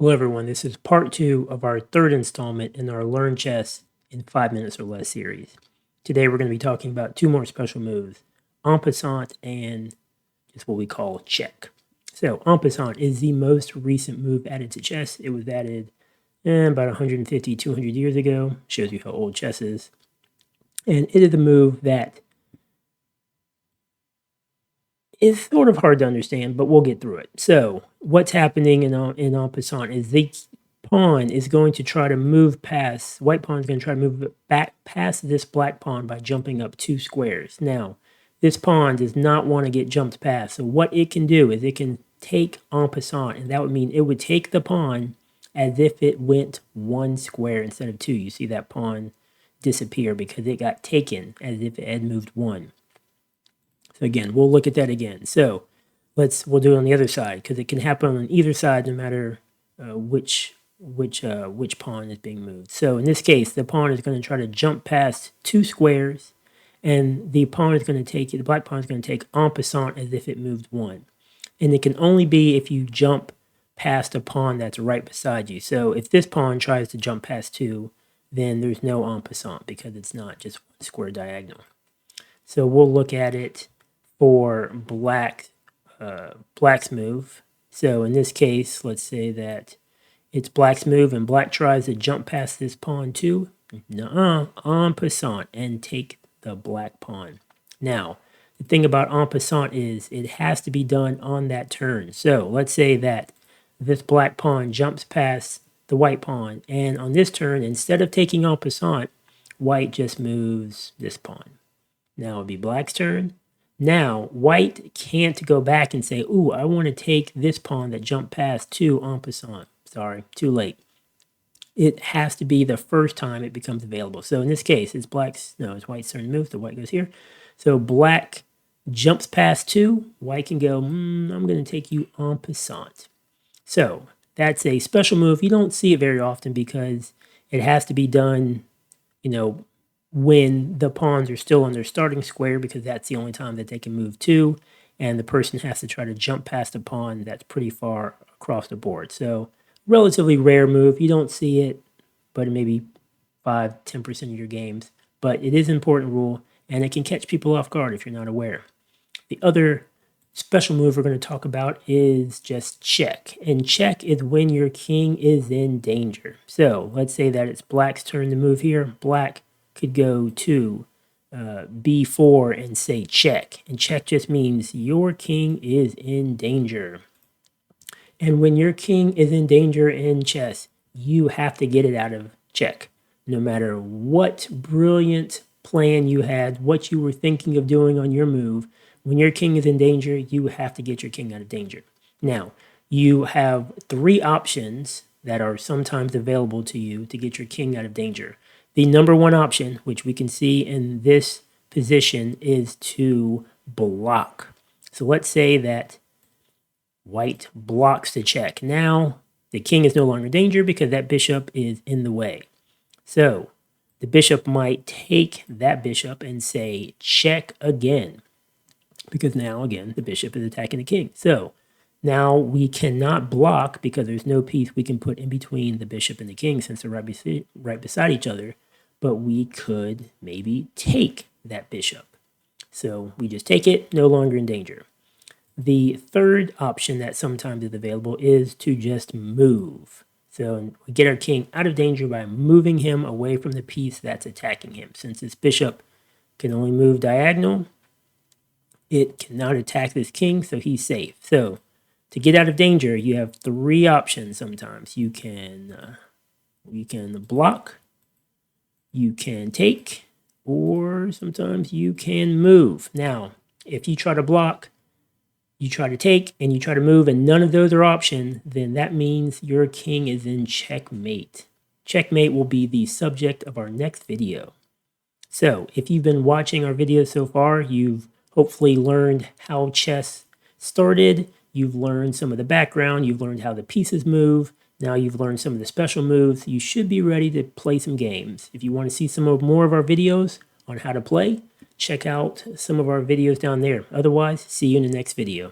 Hello everyone, this is part 2 of our third installment in our Learn Chess in 5 minutes or less series. Today we're going to be talking about two more special moves, en passant and just what we call check. So en passant is the most recent move added to chess. It was added about 150, 200 years ago. Shows you how old chess is. And it is a move that is sort of hard to understand, but we'll get through it. So what's happening in en passant is the pawn is going to try to move past, white pawn is going to try to move back past this black pawn by jumping up 2 squares. Now, this pawn does not want to get jumped past. So what it can do is it can take en passant, and that would mean it would take the pawn as if it went 1 square instead of 2. You see that pawn disappear because it got taken as if it had moved 1. So again, we'll look at that again. So we'll do it on the other side because it can happen on either side no matter which pawn is being moved. So in this case, the pawn is going to try to jump past 2 squares, and the pawn is going to take it. The black pawn is going to take en passant as if it moved 1, and it can only be if you jump past a pawn that's right beside you. So if this pawn tries to jump past 2, then there's no en passant because it's not just 1 square diagonal. So we'll look at it for black's move. So in this case, let's say that it's black's move and black tries to jump past this pawn too. Nuh-uh, en passant, and take the black pawn. Now, the thing about en passant is it has to be done on that turn. So let's say that this black pawn jumps past the white pawn, and on this turn, instead of taking en passant, white just moves this pawn. Now it'll be black's turn. Now, white can't go back and say, ooh, I want to take this pawn that jumped past to en passant. Sorry, too late. It has to be the first time it becomes available. So in this case, it's white's turn to move, so white goes here. So black jumps past 2. White can go, I'm going to take you en passant. So that's a special move. You don't see it very often because it has to be done, when the pawns are still on their starting square, because that's the only time that they can move 2, and the person has to try to jump past a pawn that's pretty far across the board. So relatively rare move. You don't see it, but it may be 5-10% of your games. But it is an important rule, and it can catch people off guard if you're not aware. The other special move we're going to talk about is just check. And check is when your king is in danger. So let's say that it's black's turn to move here. Black could go to b4 and say check. And check just means your king is in danger. And when your king is in danger in chess, you have to get it out of check. No matter what brilliant plan you had, what you were thinking of doing on your move, when your king is in danger, you have to get your king out of danger. Now, you have 3 options that are sometimes available to you to get your king out of danger. The number 1 option, which we can see in this position, is to block. So let's say that white blocks the check. Now, the king is no longer in danger because that bishop is in the way. So the bishop might take that bishop and say check again, because now, again, the bishop is attacking the king. So now we cannot block because there's no piece we can put in between the bishop and the king since they're right beside each other. But we could maybe take that bishop. So we just take it, no longer in danger. The third option that sometimes is available is to just move. So we get our king out of danger by moving him away from the piece that's attacking him. Since this bishop can only move diagonal, it cannot attack this king, so he's safe. So to get out of danger, you have 3 options sometimes. You can block, you can take, or sometimes you can move. Now, if you try to block, you try to take, and you try to move, and none of those are options, then that means your king is in checkmate. Checkmate will be the subject of our next video. So if you've been watching our videos so far, you've hopefully learned how chess started. You've learned some of the background. You've learned how the pieces move. Now you've learned some of the special moves. You should be ready to play some games. If you want to see more of our videos on how to play, check out some of our videos down there. Otherwise, see you in the next video.